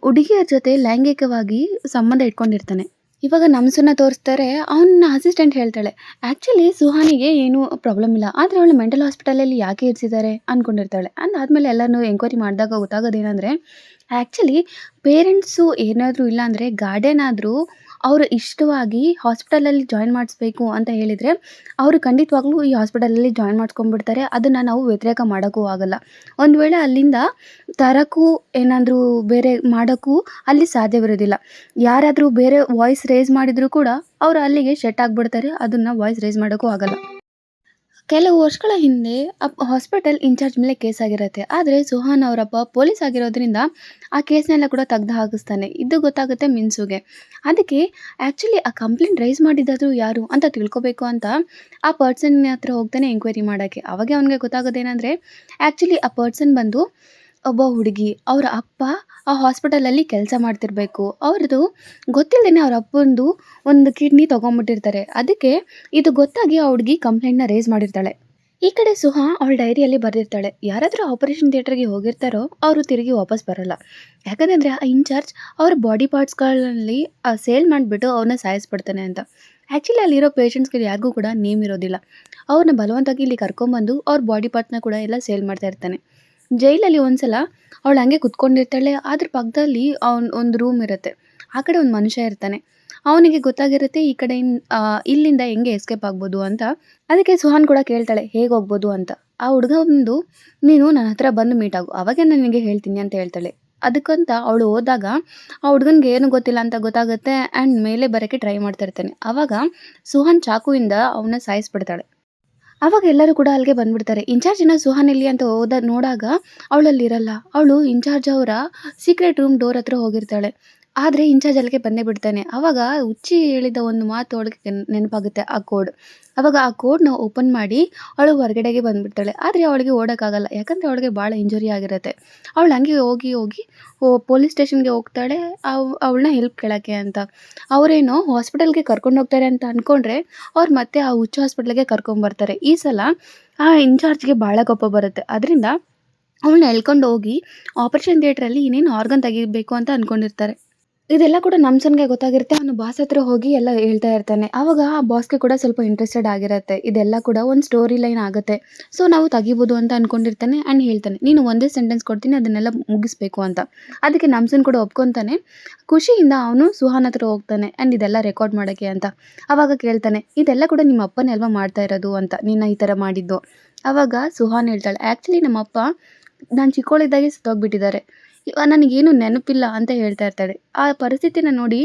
ಹುಡುಗಿಯರ ಜೊತೆ ಲೈಂಗಿಕವಾಗಿ ಸಂಬಂಧ ಇಟ್ಕೊಂಡಿರ್ತಾನೆ." ಇವಾಗ ನಮ್ಸನ್ನ ತೋರಿಸ್ತಾರೆ. ಅವನ ಅಸಿಸ್ಟೆಂಟ್ ಹೇಳ್ತಾಳೆ, "ಆ್ಯಕ್ಚುಲಿ ಸುಹಾನಿಗೆ ಏನೂ ಪ್ರಾಬ್ಲಮ್ ಇಲ್ಲ. ಆದರೆ ಅವಳು ಮೆಂಟಲ್ ಹಾಸ್ಪಿಟಲಲ್ಲಿ ಯಾಕೆ ಇರಿಸಿದ್ದಾರೆ" ಅಂದ್ಕೊಂಡಿರ್ತಾಳೆ. ಅದಾದಮೇಲೆ ಎಲ್ಲನೂ ಎಂಕ್ವೈರಿ ಮಾಡಿದಾಗ ಗೊತ್ತಾಗೋದೇನೆಂದರೆ ಆ್ಯಕ್ಚುಲಿ ಪೇರೆಂಟ್ಸು ಏನಾದರೂ ಇಲ್ಲಾಂದರೆ ಗಾರ್ಡಿಯನ್ ಆದರೂ ಅವರು ಇಷ್ಟವಾಗಿ ಹಾಸ್ಪಿಟಲಲ್ಲಿ ಜಾಯಿನ್ ಮಾಡಿಸ್ಬೇಕು ಅಂತ ಹೇಳಿದರೆ ಅವರು ಖಂಡಿತವಾಗ್ಲೂ ಈ ಹಾಸ್ಪಿಟಲಲ್ಲಿ ಜಾಯಿನ್ ಮಾಡಿಸ್ಕೊಂಡ್ಬಿಡ್ತಾರೆ. ಅದನ್ನು ನಾವು ವ್ಯತಿರೇಕ ಮಾಡೋಕ್ಕೂ ಆಗಲ್ಲ. ಒಂದು ವೇಳೆ ಅಲ್ಲಿಂದ ತರೋಕ್ಕೂ ಏನಾದರೂ ಬೇರೆ ಮಾಡೋಕ್ಕೂ ಅಲ್ಲಿ ಸಾಧ್ಯವಿರೋದಿಲ್ಲ. ಯಾರಾದರೂ ಬೇರೆ ವಾಯ್ಸ್ ರೇಸ್ ಮಾಡಿದರೂ ಕೂಡ ಅವರು ಅಲ್ಲಿಗೆ ಶಟ್ ಆಗಿಬಿಡ್ತಾರೆ. ಅದನ್ನು ವಾಯ್ಸ್ ರೇಸ್ ಮಾಡೋಕ್ಕೂ ಆಗಲ್ಲ. ಕೆಲವು ವರ್ಷಗಳ ಹಿಂದೆ ಹಾಸ್ಪಿಟಲ್ ಇನ್‌ಚಾರ್ಜ್ ಮೇಲೆ ಕೇಸ್ ಆಗಿರುತ್ತೆ. ಆದರೆ ಸುಹಾನ್ ಅವರಪ್ಪ ಪೊಲೀಸ್ ಆಗಿರೋದ್ರಿಂದ ಆ ಕೇಸ್‌ನೆಲ್ಲ ಕೂಡ ತೆಗ್ದು ಹಾಕಿಸ್ತಾನೆ. ಇದು ಗೊತ್ತಾಗುತ್ತೆ ಮಿನ್ಸುಗೆ. ಅದಕ್ಕೆ ಆ್ಯಕ್ಚುಲಿ ಆ ಕಂಪ್ಲೇಂಟ್ ರೈಸ್ ಮಾಡಿದ್ದಾದರೂ ಯಾರು ಅಂತ ತಿಳ್ಕೊಬೇಕು ಅಂತ ಆ ಪರ್ಸನ್ ಹತ್ರ ಹೋಗ್ತಾನೆ ಎಂಕ್ವೈರಿ ಮಾಡೋಕ್ಕೆ. ಆವಾಗ ಅವನಿಗೆ ಗೊತ್ತಾಗೋದೇನೆಂದರೆ ಆ್ಯಕ್ಚುಲಿ ಆ ಪರ್ಸನ್ ಬಂದು ಒಬ್ಬ ಹುಡುಗಿ. ಅವರ ಅಪ್ಪ ಆ ಹಾಸ್ಪಿಟಲಲ್ಲಿ ಕೆಲಸ ಮಾಡ್ತಿರಬೇಕು. ಅವ್ರದ್ದು ಗೊತ್ತಿಲ್ಲದೇನೆ ಅವ್ರ ಅಪ್ಪಂದು ಒಂದು ಕಿಡ್ನಿ ತೊಗೊಂಡ್ಬಿಟ್ಟಿರ್ತಾರೆ. ಅದಕ್ಕೆ ಇದು ಗೊತ್ತಾಗಿ ಆ ಹುಡುಗಿ ಕಂಪ್ಲೇಂಟ್‌ನ ರೇಸ್ ಮಾಡಿರ್ತಾಳೆ. ಈ ಕಡೆ ಸುಹಾ ಅವಳ ಡೈರಿಯಲ್ಲಿ ಬರೆದಿರ್ತಾಳೆ, ಯಾರಾದರೂ ಆಪರೇಷನ್ ಥಿಯೇಟರ್‌ಗೆ ಹೋಗಿರ್ತಾರೋ ಅವರು ತಿರುಗಿ ವಾಪಸ್ ಬರಲ್ಲ. ಯಾಕಂತಂದರೆ ಆ ಇನ್‌ಚಾರ್ಜ್ ಅವ್ರ ಬಾಡಿ ಪಾರ್ಟ್ಸ್‌ಗಳಲ್ಲಿ ಸೇಲ್ ಮಾಡಿಬಿಟ್ಟು ಅವ್ರನ್ನ ಸಾಯಿಸ್ಬಿಡ್ತಾನೆ ಅಂತ. ಆ್ಯಕ್ಚುಲಿ ಅಲ್ಲಿರೋ ಪೇಷಂಟ್ಸ್‌ಗೆ ಯಾರಿಗೂ ಕೂಡ ನೇಮ್ ಇರೋದಿಲ್ಲ. ಅವ್ರನ್ನ ಬಲವಂತವಾಗಿ ಇಲ್ಲಿ ಕರ್ಕೊಂಬಂದು ಅವ್ರ ಬಾಡಿ ಪಾರ್ಟ್ಸ್‌ನ ಕೂಡ ಎಲ್ಲ ಸೇಲ್ ಮಾಡ್ತಾ ಇರ್ತಾನೆ. ಜೈಲಲ್ಲಿ ಒಂದ್ಸಲ ಅವಳು ಹಂಗೆ ಕುತ್ಕೊಂಡಿರ್ತಾಳೆ. ಅದ್ರ ಪಕ್ಕದಲ್ಲಿ ಒಂದು ರೂಮ್ ಇರುತ್ತೆ. ಆ ಕಡೆ ಒಂದು ಮನುಷ್ಯ ಇರ್ತಾನೆ. ಅವನಿಗೆ ಗೊತ್ತಾಗಿರುತ್ತೆ ಈ ಕಡೆ ಇಲ್ಲಿಂದ ಹೆಂಗೆ ಎಸ್ಕೇಪ್ ಆಗ್ಬೋದು ಅಂತ. ಅದಕ್ಕೆ ಸುಹಾನ್ ಕೂಡ ಕೇಳ್ತಾಳೆ, ಹೇಗೆ ಹೋಗ್ಬೋದು ಅಂತ. ಆ ಹುಡುಗ ಬಂದು, "ನೀನು ನನ್ನ ಹತ್ರ ಬಂದು ಮೀಟ್ ಆಗು. ಅವಾಗೇ ನಾನು ನಿನಗೆ ಹೇಳ್ತೀನಿ" ಅಂತ ಹೇಳ್ತಾಳೆ. ಅದಕ್ಕಂತ ಅವಳು ಹೋದಾಗ ಆ ಹುಡುಗನಿಗೆ ಏನು ಗೊತ್ತಿಲ್ಲ ಅಂತ ಗೊತ್ತಾಗುತ್ತೆ ಆ್ಯಂಡ್ ಮೇಲೆ ಬರೋಕ್ಕೆ ಟ್ರೈ ಮಾಡ್ತಾ ಇರ್ತಾನೆ. ಆವಾಗ ಸುಹಾನ್ ಚಾಕುವಿಂದ ಅವನ್ನ ಸಾಯಿಸ್ಬಿಡ್ತಾಳೆ. ಆವಾಗ ಎಲ್ಲರೂ ಕೂಡ ಅಲ್ಲಿಗೆ ಬಂದ್ಬಿಡ್ತಾರೆ. ಇನ್‌ಚಾರ್ಜಿನ ಸುಹಾನ್ ಎಲ್ಲಿ ಅಂತ ನೋಡಾಗ ಅವಳಲ್ಲಿರಲ್ಲ. ಅವಳು ಇನ್‌ಚಾರ್ಜ್ ಅವರ ಸೀಕ್ರೆಟ್ ರೂಮ್ ಡೋರ್ ಹತ್ರ ಹೋಗಿರ್ತಾಳೆ. ಆದರೆ ಇನ್‌ಚಾರ್ಜ್ ಅಲ್ಲಿಗೆ ಬಂದೇ ಬಿಡ್ತಾನೆ. ಆವಾಗ ಹುಚ್ಚಿ ಹೇಳಿದ ಒಂದು ಮಾತು ಅವಳಿಗೆ ನೆನಪಾಗುತ್ತೆ ಆ ಕೋಡ್. ಆವಾಗ ಆ ಕೋಡ್‌ನ ಓಪನ್ ಮಾಡಿ ಅವಳು ಹೊರಗಡೆಗೆ ಬಂದ್ಬಿಡ್ತಾಳೆ. ಆದರೆ ಅವಳಿಗೆ ಓಡೋಕ್ಕಾಗಲ್ಲ. ಯಾಕಂದರೆ ಅವಳಿಗೆ ಭಾಳ ಇಂಜುರಿ ಆಗಿರುತ್ತೆ. ಅವಳು ಹಂಗೆ ಹೋಗಿ ಪೊಲೀಸ್ ಸ್ಟೇಷನ್‌ಗೆ ಹೋಗ್ತಾಳೆ ಅವಳನ್ನ ಹೆಲ್ಪ್ ಕೇಳೋಕ್ಕೆ ಅಂತ. ಅವರೇನೋ ಹಾಸ್ಪಿಟಲ್‌ಗೆ ಕರ್ಕೊಂಡು ಹೋಗ್ತಾರೆ ಅಂತ ಅಂದ್ಕೊಂಡ್ರೆ, ಅವ್ರು ಮತ್ತೆ ಆ ಹುಚ್ಚು ಹಾಸ್ಪಿಟಲ್‌ಗೆ ಕರ್ಕೊಂಬರ್ತಾರೆ. ಈ ಸಲ ಆ ಇನ್‌ಚಾರ್ಜ್‌ಗೆ ಭಾಳ ಕೋಪ ಬರುತ್ತೆ. ಅದರಿಂದ ಅವಳನ್ನ ಎಳ್ಕೊಂಡು ಹೋಗಿ ಆಪರೇಷನ್ ಥಿಯೇಟ್ರಲ್ಲಿ ಇನ್ನೇನು ಆರ್ಗನ್ ತೆಗಿಬೇಕು ಅಂತ ಅಂದ್ಕೊಂಡಿರ್ತಾರೆ. ಇದೆಲ್ಲ ಕೂಡ ನಮ್ಸನ್‌ಗೆ ಗೊತ್ತಾಗಿರುತ್ತೆ. ಅವನು ಬಾಸ್ ಹತ್ರ ಹೋಗಿ ಎಲ್ಲ ಹೇಳ್ತಾ ಇರ್ತಾನೆ. ಆವಾಗ ಆ ಬಾಸ್‌ಗೆ ಕೂಡ ಸ್ವಲ್ಪ ಇಂಟ್ರೆಸ್ಟೆಡ್ ಆಗಿರುತ್ತೆ. ಇದೆಲ್ಲ ಕೂಡ ಒಂದು ಸ್ಟೋರಿ ಲೈನ್ ಆಗುತ್ತೆ. ಸೊ, ನಾವು ತೆಗಿಬೋದು ಅಂತ ಅನ್ಕೊಂಡಿರ್ತಾನೆ ಆ್ಯಂಡ್ ಹೇಳ್ತಾನೆ, "ನೀನು ಒಂದೇ ಸೆಂಟೆನ್ಸ್ ಕೊಡ್ತೀನಿ ಅದನ್ನೆಲ್ಲ ಮುಗಿಸ್ಬೇಕು" ಅಂತ. ಅದಕ್ಕೆ ನಮ್ಸನ್ ಕೂಡ ಒಪ್ಕೊಂತಾನೆ. ಖುಷಿಯಿಂದ ಅವನು ಸುಹಾನ್ ಹತ್ರ ಹೋಗ್ತಾನೆ ಆ್ಯಂಡ್ ಇದೆಲ್ಲ ರೆಕಾರ್ಡ್ ಮಾಡೋಕ್ಕೆ ಅಂತ. ಆವಾಗ ಕೇಳ್ತಾನೆ, "ಇದೆಲ್ಲ ಕೂಡ ನಿಮ್ಮ ಅಪ್ಪನೇ ಅಲ್ವಾ ಮಾಡ್ತಾ ಇರೋದು ಅಂತ ನಿನ್ನ ಈ ಥರ ಮಾಡಿದ್ದು?" ಆವಾಗ ಸುಹಾನ್ ಹೇಳ್ತಾಳೆ, "ಆ್ಯಕ್ಚುಲಿ ನಮ್ಮಪ್ಪ ನಾನು ಚಿಕ್ಕವಳಿದ್ದಾಗೆ ಸತ್ತೋಗ್ಬಿಟ್ಟಿದ್ದಾರೆ. ನನಗೇನು ನೆನಪಿಲ್ಲ" ಅಂತ ಹೇಳ್ತಾ ಇರ್ತಾಳೆ. ಆ ಪರಿಸ್ಥಿತಿನ ನೋಡಿ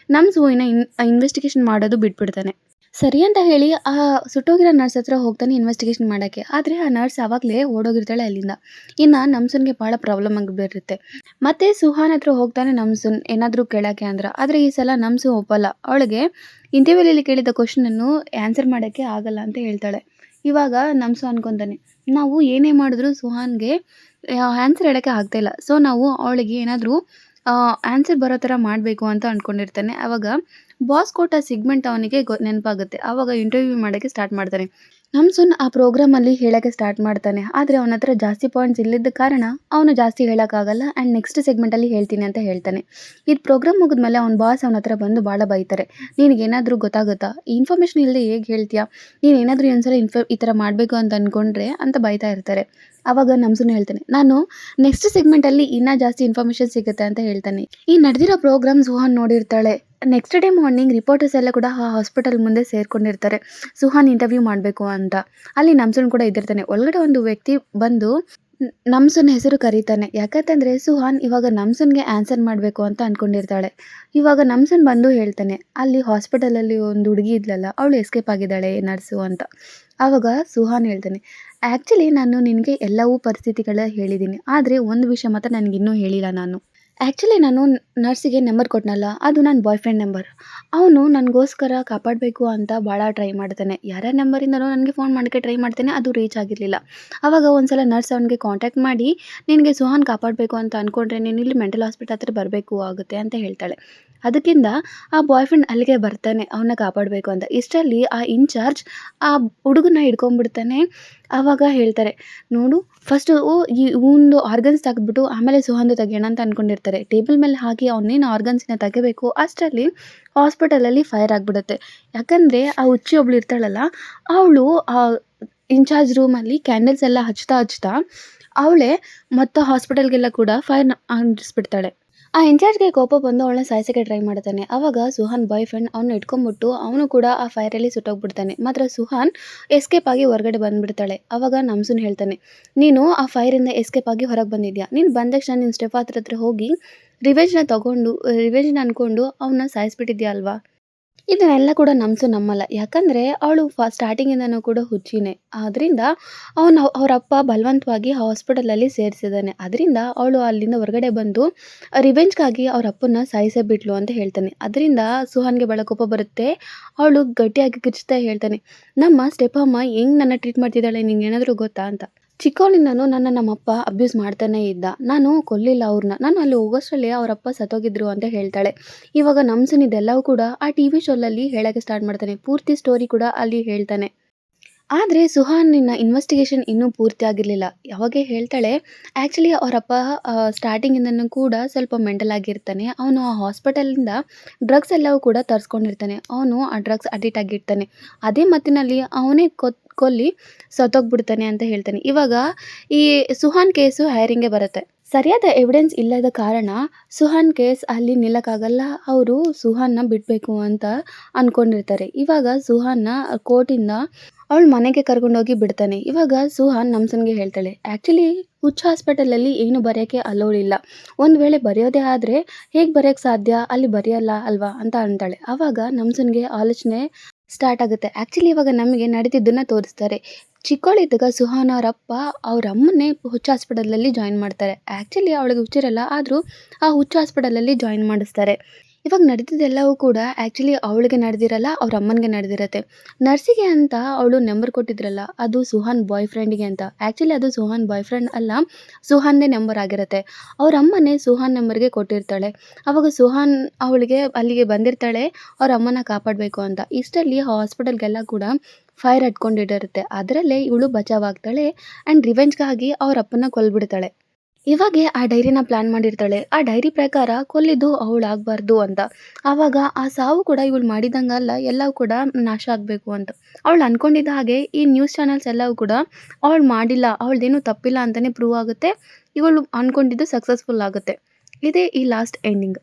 ನಮ್ಮ ಸೂರ್ಯನ ಇನ್ವೆಸ್ಟಿಗೇಷನ್ ಮಾಡೋದು ಬಿಟ್ಬಿಡ್ತಾನೆ. ಸರಿ ಅಂತ ಹೇಳಿ ಆ ಸುಟ್ಟೋಗಿರೋ ನರ್ಸ್ ಹತ್ರ ಹೋಗ್ತಾನೆ ಇನ್ವೆಸ್ಟಿಗೇಷನ್ ಮಾಡೋಕ್ಕೆ. ಆದರೆ ಆ ನರ್ಸ್ ಆವಾಗಲೇ ಓಡೋಗಿರ್ತಾಳೆ ಅಲ್ಲಿಂದ. ಇನ್ನು ನಮ್ಸನ್ಗೆ ಭಾಳ ಪ್ರಾಬ್ಲಮ್ ಆಗಿಬಿಟ್ಟಿರುತ್ತೆ. ಮತ್ತೆ ಸುಹಾನ್ ಹತ್ರ ಹೋಗ್ತಾನೆ ನಮ್ಸನ್ ಏನಾದರೂ ಕೇಳೋಕ್ಕೆ ಅಂದ್ರೆ. ಆದರೆ ಈ ಸಲ ನಮ್ಸು ಒಪ್ಪಲ್ಲ. ಅವಳಿಗೆ ಇಂಟರ್ವ್ಯೂಲಲ್ಲಿ ಕೇಳಿದ ಕ್ವಶನನ್ನು ಆನ್ಸರ್ ಮಾಡೋಕ್ಕೆ ಆಗಲ್ಲ ಅಂತ ಹೇಳ್ತಾಳೆ. ಇವಾಗ ನಮ್ಸು ಅನ್ಕೊತಾನೆ, ನಾವು ಏನೇ ಮಾಡಿದ್ರು ಸುಹಾನ್ಗೆ ಆನ್ಸರ್ ಹೇಳೋಕ್ಕೆ ಆಗ್ತಾಯಿಲ್ಲ. ಸೊ, ನಾವು ಅವಳಿಗೆ ಏನಾದರೂ ಆನ್ಸರ್ ಬರೋ ಥರ ಮಾಡಬೇಕು ಅಂತ ಅಂದ್ಕೊಂಡಿರ್ತಾನೆ. ಆವಾಗ ಬಾಸ್ ಕೊಟ್ಟ ಸಿಗ್ಮೆಂಟ್ ಅವನಿಗೆ ನೆನಪಾಗುತ್ತೆ. ಆವಾಗ ಇಂಟರ್ವ್ಯೂ ಮಾಡೋಕ್ಕೆ ಸ್ಟಾರ್ಟ್ ಮಾಡ್ತಾನೆ. ನಮ್ಸುನ್ ಆ ಪ್ರೋಗ್ರಾಮಲ್ಲಿ ಹೇಳೋಕ್ಕೆ ಸ್ಟಾರ್ಟ್ ಮಾಡ್ತಾನೆ. ಆದರೆ ಅವನ ಹತ್ರ ಜಾಸ್ತಿ ಪಾಯಿಂಟ್ಸ್ ಇಲ್ಲದ ಕಾರಣ ಅವನು ಜಾಸ್ತಿ ಹೇಳೋಕ್ಕಾಗಲ್ಲ ಆ್ಯಂಡ್ ನೆಕ್ಸ್ಟ್ ಸೆಗ್ಮೆಂಟಲ್ಲಿ ಹೇಳ್ತೀನಿ ಅಂತ ಹೇಳ್ತಾನೆ. ಇದು ಪ್ರೋಗ್ರಾಮ್ ಮುಗಿದ್ಮೇಲೆ ಅವನ ಬಾಸ್ ಅವನ ಹತ್ರ ಬಂದು ಭಾಳ ಬೈತಾರೆ. "ನಿನಗೇನಾದರೂ ಗೊತ್ತಾಗುತ್ತಾ? ಈ ಇನ್ಫಾರ್ಮೇಷನ್ ಇಲ್ಲದೆ ಹೇಗೆ ಹೇಳ್ತೀಯಾ? ನೀನು ಏನಾದರೂ ಇನ್ನೊಂದ್ಸಲ ಈ ಥರ ಮಾಡಬೇಕು ಅಂತ ಅಂದ್ಕೊಂಡ್ರೆ" ಅಂತ ಬೈತಾ ಇರ್ತಾರೆ. ಆವಾಗ ನಮ್ಸುನ್ ಹೇಳ್ತಾನೆ, "ನಾನು ನೆಕ್ಸ್ಟ್ ಸೆಗ್ಮೆಂಟಲ್ಲಿ ಇನ್ನೂ ಜಾಸ್ತಿ ಇನ್ಫಾರ್ಮೇಷನ್ ಸಿಗುತ್ತೆ" ಅಂತ ಹೇಳ್ತಾನೆ. ಈ ನಡೆದಿರೋ ಪ್ರೋಗ್ರಾಮ್ ಸುಹಾನ್ ನೋಡಿರ್ತಾಳೆ. ನೆಕ್ಸ್ಟ್ ಡೇ ಮಾರ್ನಿಂಗ್ ರಿಪೋರ್ಟರ್ಸ್ ಎಲ್ಲ ಕೂಡ ಆ ಹಾಸ್ಪಿಟಲ್ ಮುಂದೆ ಸೇರ್ಕೊಂಡಿರ್ತಾರೆ. ಸುಹಾನ್ ಇಂಟರ್ವ್ಯೂ ಮಾಡಬೇಕು ಅಂತ. ಅಲ್ಲಿ ನಮ್ಸುನ್ ಕೂಡ ಇದ್ದಿರ್ತಾನೆ. ಒಳಗಡೆ ಒಂದು ವ್ಯಕ್ತಿ ಬಂದು ನಮ್ಸುನ್ ಹೆಸರು ಕರೀತಾನೆ. ಯಾಕಂತಂದರೆ ಸುಹಾನ್ ಇವಾಗ ನಮ್ಸುನ್ಗೆ ಆನ್ಸರ್ ಮಾಡಬೇಕು ಅಂತ ಅಂದ್ಕೊಂಡಿರ್ತಾಳೆ. ಇವಾಗ ನಮ್ಸುನ್ ಬಂದು ಹೇಳ್ತಾನೆ, "ಅಲ್ಲಿ ಹಾಸ್ಪಿಟಲಲ್ಲಿ ಒಂದು ಹುಡುಗಿ ಇದ್ಲಲ್ಲ, ಅವಳು ಎಸ್ಕೇಪ್ ಆಗಿದ್ದಾಳೆ ನರ್ಸು" ಅಂತ. ಆವಾಗ ಸುಹಾನ್ ಹೇಳ್ತಾನೆ, "ಆ್ಯಕ್ಚುಲಿ ನಾನು ನಿನಗೆ ಎಲ್ಲವೂ ಪರಿಸ್ಥಿತಿಗಳ ಹೇಳಿದ್ದೀನಿ. ಆದರೆ ಒಂದು ವಿಷಯ ಮಾತ್ರ ನನಗಿನ್ನೂ ಹೇಳಿಲ್ಲ ನಾನು. ಆ್ಯಕ್ಚುಲಿ ನಾನು ನರ್ಸಿಗೆ ನಂಬರ್ ಕೊಟ್ನಲ್ಲ, ಅದು ನನ್ನ ಬಾಯ್ ಫ್ರೆಂಡ್ ನಂಬರ್. ಅವನು ನನಗೋಸ್ಕರ ಕಾಪಾಡಬೇಕು ಅಂತ ಭಾಳ ಟ್ರೈ ಮಾಡ್ತಾನೆ. ಯಾರ್ಯಾರ ನಂಬರಿಂದನೋ ನನಗೆ ಫೋನ್ ಮಾಡೋಕ್ಕೆ ಟ್ರೈ ಮಾಡ್ತಾನೆ, ಅದು ರೀಚ್ ಆಗಿರಲಿಲ್ಲ. ಆವಾಗ ಒಂದು ಸಲ ನರ್ಸ್ ಅವನಿಗೆ ಕಾಂಟ್ಯಾಕ್ಟ್ ಮಾಡಿ, "ನಿನಗೆ ಸುಹಾನ್ ಕಾಪಾಡಬೇಕು ಅಂತ ಅಂದ್ಕೊಂಡ್ರೆ ನೀನು ಇಲ್ಲಿ ಮೆಂಟಲ್ ಹಾಸ್ಪಿಟಲ್ ಹತ್ರ ಬರಬೇಕು ಆಗುತ್ತೆ" ಅಂತ ಹೇಳ್ತಾಳೆ. ಅದಕ್ಕಿಂತ ಆ ಬಾಯ್ ಫ್ರೆಂಡ್ ಅಲ್ಲಿಗೆ ಬರ್ತಾನೆ ಅವನ್ನ ಕಾಪಾಡಬೇಕು ಅಂತ. ಇಷ್ಟರಲ್ಲಿ ಆ ಇನ್‌ಚಾರ್ಜ್ ಆ ಹುಡುಗನ್ನ ಹಿಡ್ಕೊಂಡ್ಬಿಡ್ತಾನೆ. ಆವಾಗ ಹೇಳ್ತಾರೆ, "ನೋಡು ಫಸ್ಟು ಇವ್ನ್ದು ಆರ್ಗನ್ಸ್ ತೆಗೆದ್ಬಿಟ್ಟು ಆಮೇಲೆ ಸುಹಾನ್ದು ತೆಗಿಯೋಣ ಅಂತ ಅಂದ್ಕೊಂಡಿರ್ತಾರೆ. ಟೇಬಲ್ ಮೇಲೆ ಹಾಕಿ ಅವನೇನು ಆರ್ಗನ್ಸ್‌ನ ತೆಗಿಬೇಕು ಅಷ್ಟರಲ್ಲಿ ಹಾಸ್ಪಿಟಲಲ್ಲಿ ಫೈರ್ ಆಗಿಬಿಡುತ್ತೆ. ಯಾಕಂದರೆ ಆ ಹುಚ್ಚಿ ಒಬ್ಳು ಇರ್ತಾಳಲ್ಲ, ಅವಳು ಇನ್‌ಚಾರ್ಜ್ ರೂಮಲ್ಲಿ ಕ್ಯಾಂಡಲ್ಸ್ ಎಲ್ಲ ಹಚ್ತಾ ಅವಳೇ ಮತ್ತು ಹಾಸ್ಪಿಟಲ್ಗೆಲ್ಲ ಕೂಡ ಫೈರ್‌ನ ಅಂಟಿಸ್ಬಿಡ್ತಾಳೆ. ಆ ಇನ್‌ಚಾರ್ಜ್‌ಗೆ ಕೋಪ ಬಂದು ಅವಳನ್ನ ಸಾಯ್ಸೋಕ್ಕೆ ಟ್ರೈ ಮಾಡ್ತಾನೆ. ಆವಾಗ ಸುಹಾನ್ ಬಾಯ್ ಫ್ರೆಂಡ್ ಅವನ್ನ ಹಿಡ್ಕೊಂಬಿಟ್ಟು ಅವನು ಕೂಡ ಆ ಫೈರಲ್ಲಿ ಸುಟ್ಟೋಗ್ಬಿಡ್ತಾನೆ. ಮಾತ್ರ ಸುಹಾನ್ ಎಸ್ಕೇಪ್ ಆಗಿ ಹೊರಗಡೆ ಬಂದುಬಿಡ್ತಾಳೆ. ಆವಾಗ ನಮ್ಸುನ್ ಹೇಳ್ತಾನೆ, "ನೀನು ಆ ಫೈರಿಂದ ಎಸ್ಕೇಪ್ ಆಗಿ ಹೊರಗೆ ಬಂದಿದ್ಯಾ. ನೀನು ಬಂದ ತಕ್ಷಣ ನೀನು ಸ್ಟೆಫಾತ್ರ ಹತ್ರ ಹೋಗಿ ರಿವೆಂಜ್‌ನ ಅಂದ್ಕೊಂಡು ಅವನ್ನ ಸಾಯಿಸ್ಬಿಟ್ಟಿದ್ಯಾ ಅಲ್ವಾ?" ಇದನ್ನೆಲ್ಲ ಕೂಡ ನಮ್ಸು ನಮ್ಮಲ್ಲ. ಯಾಕಂದರೆ ಅವಳು ಸ್ಟಾರ್ಟಿಂಗಿಂದನೂ ಕೂಡ ಹುಚ್ಚಿನೇ. ಆದ್ರಿಂದ ಅವರಪ್ಪ ಬಲವಂತವಾಗಿ ಹಾಸ್ಪಿಟಲಲ್ಲಿ ಸೇರಿಸಿದ್ದಾನೆ. ಅದರಿಂದ ಅವಳು ಅಲ್ಲಿಂದ ಹೊರಗಡೆ ಬಂದು ರಿವೆಂಜ್‌ಗಾಗಿ ಅವ್ರ ಅಪ್ಪನ್ನ ಸಾಯಿಸೇ ಬಿಟ್ಲು ಅಂತ ಹೇಳ್ತಾನೆ. ಅದರಿಂದ ಸುಹಾನ್‌ಗೆ ಭಾಳ ಕೋಪ ಬರುತ್ತೆ. ಅವಳು ಗಟ್ಟಿಯಾಗಿ ಕಿರ್ಚ್ತಾ ಹೇಳ್ತಾನೆ, "ನಮ್ಮ ಸ್ಟೆಪ್ಪಮ್ಮ ಹೆಂಗೆ ನನ್ನ ಟ್ರೀಟ್ ಮಾಡ್ತಿದ್ದಾಳೆ ನಿಂಗೇನಾದರೂ ಗೊತ್ತಾ?" ಅಂತ. "ಚಿಕ್ಕವಳಿಂದನೂ ನಮ್ಮಪ್ಪ ಅಬ್ಯೂಸ್ ಮಾಡ್ತಾನೇ ಇದ್ದ. ನಾನು ಕೊಲ್ಲಿಲ್ಲ ಅವ್ರನ್ನ. ನಾನು ಅಲ್ಲಿ ಹೋಗೋಷ್ಟರಲ್ಲಿ ಅವರಪ್ಪ ಸತ್ತೋಗಿದ್ರು" ಅಂತ ಹೇಳ್ತಾಳೆ. ಇವಾಗ ನಮ್ಸುನ್ ಇದೆಲ್ಲವೂ ಕೂಡ ಆ ಟಿವಿ ಶೋನಲ್ಲಿ ಹೇಳೋಕ್ಕೆ ಸ್ಟಾರ್ಟ್ ಮಾಡ್ತಾನೆ. ಪೂರ್ತಿ ಸ್ಟೋರಿ ಕೂಡ ಅಲ್ಲಿ ಹೇಳ್ತಾನೆ. ಆದರೆ ಸುಹಾನಿನ ಇನ್ವೆಸ್ಟಿಗೇಷನ್ ಇನ್ನೂ ಪೂರ್ತಿ ಆಗಿರಲಿಲ್ಲ. ಅವಾಗೇ ಹೇಳ್ತಾಳೆ, ಆ್ಯಕ್ಚುಲಿ ಅವರಪ್ಪ ಸ್ಟಾರ್ಟಿಂಗಿಂದನೂ ಕೂಡ ಸ್ವಲ್ಪ ಮೆಂಟಲ್ ಆಗಿರ್ತಾನೆ. ಅವನು ಆ ಹಾಸ್ಪಿಟಲಿಂದ ಡ್ರಗ್ಸ್ ಎಲ್ಲವೂ ಕೂಡ ತರಿಸ್ಕೊಂಡಿರ್ತಾನೆ. ಅವನು ಆ ಡ್ರಗ್ಸ್ ಅಡಿಕ್ಟ್ ಆಗಿರ್ತಾನೆ. ಅದೇ ಮತ್ತಿನಲ್ಲಿ ಅವನೇ ಕೊಲ್ಲಿ ಸತ್ತೋಗ್ಬಿಡ್ತಾನೆ ಅಂತ ಹೇಳ್ತಾನೆ. ಇವಾಗ ಈ ಸುಹಾನ್ ಕೇಸು ಹೈರಿಂಗ್ಗೆ ಬರುತ್ತೆ. ಸರಿಯಾದ ಎವಿಡೆನ್ಸ್ ಇಲ್ಲದ ಕಾರಣ ಸುಹಾನ್ ಕೇಸ್ ಅಲ್ಲಿ ನಿಲ್ಲಕ್ಕಾಗಲ್ಲ. ಅವರು ಸುಹಾನ್ನ ಬಿಡಬೇಕು ಅಂತ ಅಂದ್ಕೊಂಡಿರ್ತಾರೆ. ಇವಾಗ ಸುಹಾನ್ನ ಕೋರ್ಟಿಂದ ಅವಳ ಮನೆಗೆ ಕರ್ಕೊಂಡೋಗಿ ಬಿಡ್ತಾನೆ. ಇವಾಗ ಸುಹಾನ್ ನಮ್ಸನ್ಗೆ ಹೇಳ್ತಾಳೆ, ಆ್ಯಕ್ಚುಲಿ ಹುಚ್ಚ ಹಾಸ್ಪಿಟಲಲ್ಲಿ ಏನು ಬರೆಯೋಕ್ಕೆ ಅಲೌಡ್ ಇಲ್ಲ. ಒಂದು ವೇಳೆ ಬರೆಯೋದೇ ಆದರೆ ಹೇಗೆ ಬರೆಯೋಕ್ಕೆ ಸಾಧ್ಯ? ಅಲ್ಲಿ ಬರೆಯಲ್ಲ ಅಲ್ವಾ ಅಂತ ಅಂತಾಳೆ. ಆವಾಗ ನಮ್ಸನ್ಗೆ ಆಲೋಚನೆ ಸ್ಟಾರ್ಟ್ ಆಗುತ್ತೆ. ಆ್ಯಕ್ಚುಲಿ ಇವಾಗ ನಮಗೆ ನಡೆದಿದ್ದನ್ನು ತೋರಿಸ್ತಾರೆ. ಚಿಕ್ಕವಳಿದ್ದಾಗ ಸುಹಾನ ಅವರಪ್ಪ ಅವ್ರ ಅಮ್ಮನ್ನೇ ಹುಚ್ಚ ಹಾಸ್ಪಿಟಲಲ್ಲಿ ಜಾಯಿನ್ ಮಾಡ್ತಾರೆ. ಆ್ಯಕ್ಚುಲಿ ಅವಳಿಗೆ ಹುಚ್ಚಿರಲ್ಲ, ಆದರೂ ಆ ಹುಚ್ಚ ಹಾಸ್ಪಿಟಲಲ್ಲಿ ಜಾಯಿನ್ ಮಾಡಿಸ್ತಾರೆ. ಇವಾಗ ನಡೆದಿದ್ದೆಲ್ಲವೂ ಕೂಡ ಆ್ಯಕ್ಚುಲಿ ಅವಳಿಗೆ ನಡೆದಿರಲ್ಲ, ಅವ್ರ ಅಮ್ಮನಿಗೆ ನಡೆದಿರತ್ತೆ. ನರ್ಸಿಗೆ ಅಂತ ಅವಳು ನಂಬರ್ ಕೊಟ್ಟಿದ್ರಲ್ಲ, ಅದು ಸುಹಾನ್ ಬಾಯ್ ಫ್ರೆಂಡಿಗೆ ಅಂತ. ಆ್ಯಕ್ಚುಲಿ ಅದು ಸುಹಾನ್ ಬಾಯ್ ಫ್ರೆಂಡ್ ಅಲ್ಲ, ಸುಹಾನ್ದೇ ನಂಬರ್ ಆಗಿರುತ್ತೆ. ಅವ್ರ ಅಮ್ಮನೇ ಸುಹಾನ್ ನಂಬರ್ಗೆ ಕೊಟ್ಟಿರ್ತಾಳೆ. ಆವಾಗ ಸುಹಾನ್ ಅವಳಿಗೆ ಅಲ್ಲಿಗೆ ಬಂದಿರ್ತಾಳೆ ಅವ್ರ ಅಮ್ಮನ ಕಾಪಾಡಬೇಕು ಅಂತ. ಇಷ್ಟರಲ್ಲಿ ಹಾಸ್ಪಿಟಲ್ಗೆಲ್ಲ ಕೂಡ ಫೈರ್ ಹತ್ಕೊಂಡಿಟ್ಟಿರುತ್ತೆ. ಅದರಲ್ಲೇ ಇವಳು ಬಚಾವಾಗ್ತಾಳೆ ಆ್ಯಂಡ್ ರಿವೆಂಜ್‌ಗಾಗಿ ಅವ್ರ ಅಪ್ಪನ್ನ ಕೊಲ್ಬಿಡ್ತಾಳೆ. ಇವಾಗೆ ಆ ಡೈರಿನ ಪ್ಲಾನ್ ಮಾಡಿರ್ತಾಳೆ. ಆ ಡೈರಿ ಪ್ರಕಾರ ಕೊಲ್ಲಿದ್ದು ಅವಳಾಗಬಾರ್ದು ಅಂತ. ಆವಾಗ ಆ ಸಾವು ಕೂಡ ಇವಳು ಮಾಡಿದಂಗಲ್ಲ, ಎಲ್ಲವೂ ಕೂಡ ನಾಶ ಆಗಬೇಕು ಅಂತ. ಅವಳು ಅನ್ಕೊಂಡಿದ್ದ ಹಾಗೆ ಈ ನ್ಯೂಸ್ ಚಾನೆಲ್ಸ್ ಎಲ್ಲವೂ ಕೂಡ ಅವಳು ಮಾಡಿಲ್ಲ, ಅವಳದೇನು ತಪ್ಪಿಲ್ಲ ಅಂತಲೇ ಪ್ರೂವ್ ಆಗುತ್ತೆ. ಇವಳು ಅಂದ್ಕೊಂಡಿದ್ದು ಸಕ್ಸಸ್‌ಫುಲ್ ಆಗುತ್ತೆ. ಇದೇ ಈ ಲಾಸ್ಟ್ ಎಂಡಿಂಗ್.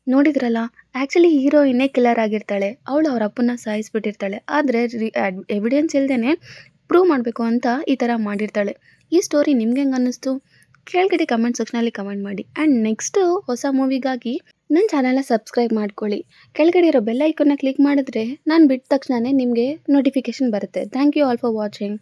ನೋಡಿದ್ರಲ್ಲ, ಆ್ಯಕ್ಚುಲಿ ಹೀರೋಯಿನ್ನೇ ಕಿಲ್ಲರ್ ಆಗಿರ್ತಾಳೆ. ಅವಳು ಅವ್ರ ಅಪ್ಪನ್ನ ಸಾಯಿಸ್ಬಿಟ್ಟಿರ್ತಾಳೆ. ಆದರೆ ಎವಿಡೆನ್ಸ್ ಇಲ್ದೇನೆ ಪ್ರೂವ್ ಮಾಡಬೇಕು ಅಂತ ಈ ಥರ ಮಾಡಿರ್ತಾಳೆ. ಈ ಸ್ಟೋರಿ ನಿಮ್ಗೆ ಹೆಂಗೆ ಅನ್ನಿಸ್ತು? ಕೆಳಗಡೆ ಕಮೆಂಟ್ ಸೆಕ್ಷನಲ್ಲಿ ಕಮೆಂಟ್ ಮಾಡಿ. ಆ್ಯಂಡ್ ನೆಕ್ಸ್ಟು ಹೊಸ ಮೂವಿಗಾಗಿ ನನ್ನ ಚಾನಲ್ನ ಸಬ್ಸ್ಕ್ರೈಬ್ ಮಾಡ್ಕೊಳ್ಳಿ. ಕೆಳಗಡೆ ಇರೋ ಬೆಲ್ ಐಕಾನ್ನ ಕ್ಲಿಕ್ ಮಾಡಿದ್ರೆ ನಾನು ಬಿಟ್ಟ ತಕ್ಷಣವೇ ನಿಮಗೆ ನೋಟಿಫಿಕೇಷನ್ ಬರುತ್ತೆ. Thank you all for watching.